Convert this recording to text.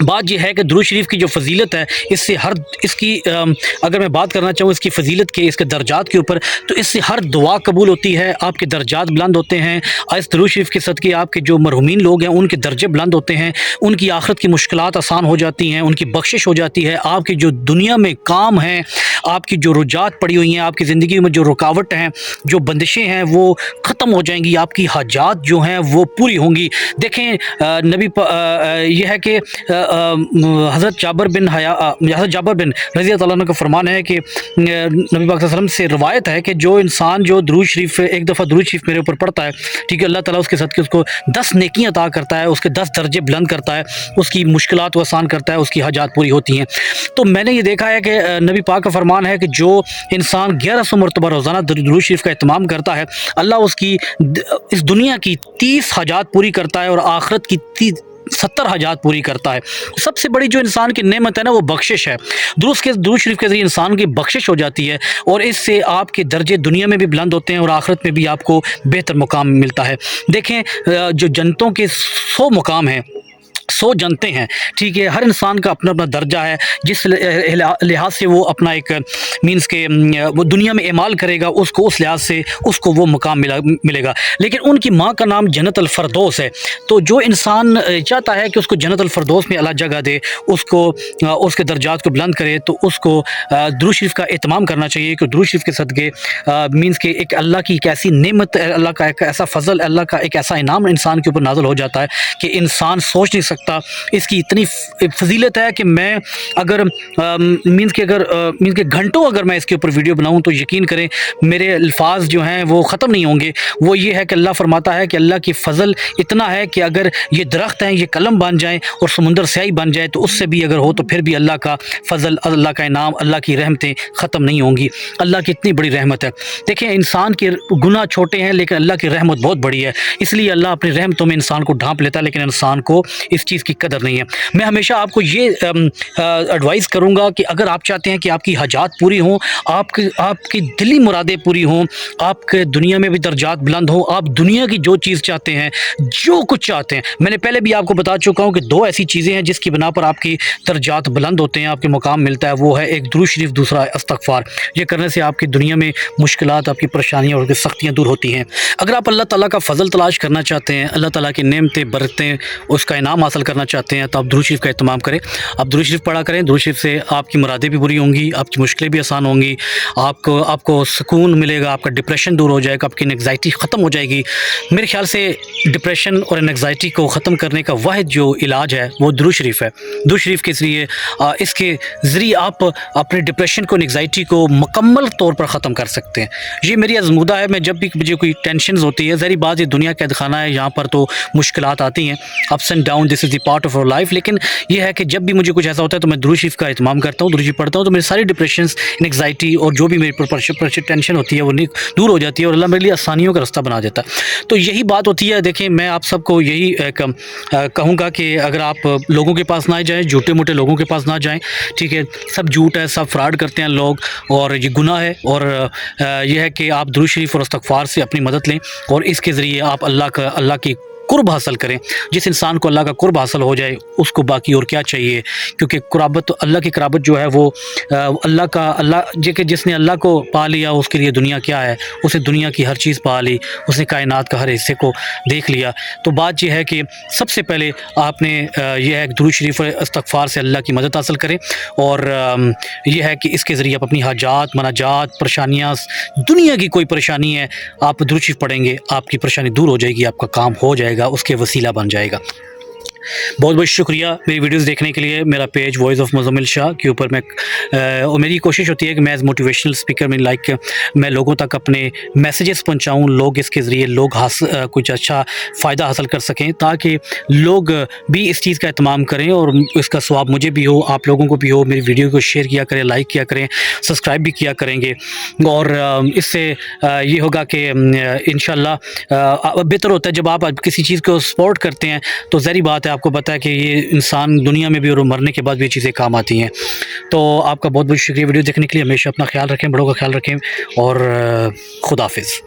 بات یہ ہے کہ درود شریف کی جو فضیلت ہے اس سے اس کی اگر میں بات کرنا چاہوں اس کی فضیلت کے، اس کے درجات کے اوپر، تو اس سے ہر دعا قبول ہوتی ہے، آپ کے درجات بلند ہوتے ہیں، اس درود شریف کے صدقے آپ کے جو مرحومین لوگ ہیں ان کے درجے بلند ہوتے ہیں، ان کی آخرت کی مشکلات آسان ہو جاتی ہیں، ان کی بخشش ہو جاتی ہے، آپ کی جو دنیا میں کام ہیں، آپ کی جو رجحانات پڑی ہوئی ہیں، آپ کی زندگی میں جو رکاوٹ ہیں، جو بندشیں ہیں، وہ ختم ہو جائیں گی، آپ کی حاجات جو ہیں وہ پوری ہوں گی۔ دیکھیں یہ ہے کہ حضرت جابر بن رضی اللہ عنہ کا فرمان ہے کہ نبی پاک صلی اللہ علیہ وسلم سے روایت ہے کہ جو انسان جو درود شریف ایک دفعہ درود شریف میرے اوپر پڑھتا ہے، ٹھیک ہے، اللہ تعالیٰ اس کے صدقے اس کو 10 نیکیاں عطا کرتا ہے، اس کے 10 درجے بلند کرتا ہے، اس کی مشکلات کو آسان کرتا ہے، اس کی حاجات پوری ہوتی ہیں۔ تو میں نے یہ دیکھا ہے کہ نبی پاک کا فرمان ہے کہ جو انسان 1100 مرتبہ روزانہ درود شریف کا اہتمام کرتا ہے، اللہ اس کی اس دنیا کی 30 حاجات پوری کرتا ہے اور آخرت کی 70 حاجات پوری کرتا ہے۔ سب سے بڑی جو انسان کی نعمت ہے نا وہ بخشش ہے۔ درود شریف کے ذریعے انسان کی بخشش ہو جاتی ہے اور اس سے آپ کے درجے دنیا میں بھی بلند ہوتے ہیں اور آخرت میں بھی آپ کو بہتر مقام ملتا ہے۔ دیکھیں جو جنتوں کے 100 مقام ہیں، 100 جنتیں ہیں، ٹھیک ہے، ہر انسان کا اپنا اپنا درجہ ہے، جس لحاظ سے وہ اپنا ایک مینس کہ وہ دنیا میں اعمال کرے گا، اس کو اس لحاظ سے اس کو وہ مقام ملے گا۔ لیکن ان کی ماں کا نام جنت الفردوس ہے، تو جو انسان چاہتا ہے کہ اس کو جنت الفردوس میں اللہ جگہ دے، اس کو اس کے درجات کو بلند کرے، تو اس کو درود شریف کا اہتمام کرنا چاہیے کہ درود شریف کے صدقے مینس کہ ایک اللہ کی ایک ایسی نعمت، اللہ کا ایک ایسا فضل، اللہ کا ایک ایسا انعام انسان کے اوپر نازل ہو جاتا ہے کہ انسان سوچ نہیں سکتا۔ اس کی اتنی فضیلت ہے کہ میں اگر مینس کہ گھنٹوں اگر میں اس کے اوپر ویڈیو بناؤں تو یقین کریں میرے الفاظ جو ہیں وہ ختم نہیں ہوں گے۔ وہ یہ ہے کہ اللہ فرماتا ہے کہ اللہ کی فضل اتنا ہے کہ اگر یہ درخت ہیں یہ قلم بن جائیں اور سمندر سیاہی بن جائے تو اس سے بھی اگر ہو تو پھر بھی اللہ کا فضل، اللہ کا انعام، اللہ کی رحمتیں ختم نہیں ہوں گی۔ اللہ کی اتنی بڑی رحمت ہے۔ دیکھیں انسان کے گناہ چھوٹے ہیں لیکن اللہ کی رحمت بہت بڑی ہے، اس لیے اللہ اپنی رحمتوں میں انسان کو ڈھانپ لیتا ہے، لیکن انسان کو اس چیز کی قدر نہیں ہے۔ میں ہمیشہ آپ کو یہ ایڈوائز کروں گا کہ اگر آپ چاہتے ہیں کہ آپ کی حاجات پوری ہوں، آپ کی دلی مرادیں پوری ہوں، آپ کے دنیا میں بھی درجات بلند ہوں، آپ دنیا کی جو چیز چاہتے ہیں، جو کچھ چاہتے ہیں، میں نے پہلے بھی آپ کو بتا چکا ہوں کہ 2 ایسی چیزیں ہیں جس کی بنا پر آپ کی درجات بلند ہوتے ہیں، آپ کے مقام ملتا ہے، وہ ہے ایک درود شریف، دوسرا ہے استغفار۔ یہ کرنے سے آپ کی دنیا میں مشکلات، آپ کی پریشانیاں اور سختیاں دور ہوتی ہیں۔ اگر آپ اللہ تعالیٰ کا فضل تلاش کرنا چاہتے ہیں، اللہ تعالیٰ کی نعمتیں برکتیں اس کا انعام حاصل کرنا چاہتے ہیں تو آپ درود شریف کا اہتمام کریں، آپ درود شریف پڑھا کریں۔ درود شریف سے آپ کی مرادیں بھی پوری ہوں گی، آپ کی مشکلیں بھی آسان ہوں گی، آپ کو سکون ملے گا، آپ کا ڈپریشن دور ہو جائے گا، آپ کی انگزائٹی ختم ہو جائے گی۔ میرے خیال سے ڈپریشن اور انگزائٹی کو ختم کرنے کا واحد جو علاج ہے وہ درود شریف ہے۔ درود شریف کے ذریعے اس کے ذریعے آپ اپنے ڈپریشن کو، انگزائٹی کو مکمل طور پر ختم کر سکتے ہیں۔ یہ میری ازمودہ ہے، میں جب بھی مجھے کوئی ٹینشنز ہوتی ہے، ظاہری بات یہ دنیا قید خانہ ہے، یہاں پر تو مشکلات آتی ہیں، ups and down, this is the part of اور لائف، لیکن یہ ہے کہ جب بھی مجھے کچھ ایسا ہوتا ہے تو میں درود شریف کا اہتمام کرتا ہوں، درود شریف پڑھتا ہوں، تو میری ساری ڈپریشنز، انگزائٹی اور جو بھی میری ٹینشن ہوتی ہے وہ دور ہو جاتی ہے اور اللہ میرے لیے آسانیوں کا راستہ بنا دیتا ہے۔ تو یہی بات ہوتی ہے۔ دیکھیں میں آپ سب کو یہی کہوں گا کہ اگر آپ لوگوں کے پاس نہ جائیں، جھوٹے موٹے لوگوں کے پاس نہ جائیں، ٹھیک ہے، سب جھوٹ ہے، سب فراڈ کرتے ہیں لوگ اور یہ گناہ ہے، اور یہ ہے کہ آپ درود شریف اور استغفار سے اپنی مدد لیں اور اس کے ذریعے آپ اللہ کی قرب حاصل کریں۔ جس انسان کو اللہ کا قرب حاصل ہو جائے اس کو باقی اور کیا چاہیے، کیونکہ قرابت، اللہ کی قرابت جو ہے وہ جس نے اللہ کو پا لیا اس کے لیے دنیا کیا ہے، اسے دنیا کی ہر چیز پا لی، اس نے کائنات کا ہر حصے کو دیکھ لیا۔ تو بات یہ ہے کہ سب سے پہلے آپ نے یہ ہے کہ درود شریف اور استغفار سے اللہ کی مدد حاصل کریں، اور یہ ہے کہ اس کے ذریعے آپ اپنی حاجات، مناجات، پریشانیاں، دنیا کی کوئی پریشانی ہے، آپ درود شریف پڑھیں گے، آپ کی پریشانی دور ہو جائے گی، آپ کا کام ہو جائے گا، اس کے وسیلہ بن جائے گا۔ بہت بہت شکریہ میری ویڈیوز دیکھنے کے لیے۔ میرا پیج وائس آف مزمل شاہ کے اوپر اور میری کوشش ہوتی ہے کہ میں ایز موٹیویشنل اسپیکر میں لوگوں تک اپنے میسیجز پہنچاؤں، لوگ اس کے ذریعے کچھ اچھا فائدہ حاصل کر سکیں، تاکہ لوگ بھی اس چیز کا اہتمام کریں اور اس کا ثواب مجھے بھی ہو، آپ لوگوں کو بھی ہو۔ میری ویڈیو کو شیئر کیا کریں، لائک کیا کریں، سبسکرائب بھی کیا کریں گے، اور اس سے یہ ہوگا کہ انشاءاللہ بہتر ہوتا ہے جب آپ کسی چیز کو سپورٹ کرتے ہیں تو ظاہری بات ہے، آپ کو پتہ ہے کہ یہ انسان دنیا میں بھی اور مرنے کے بعد بھی یہ چیزیں کام آتی ہیں۔ تو آپ کا بہت بہت شکریہ ویڈیو دیکھنے کے لیے۔ ہمیشہ اپنا خیال رکھیں، بڑوں کا خیال رکھیں، اور خدا حافظ۔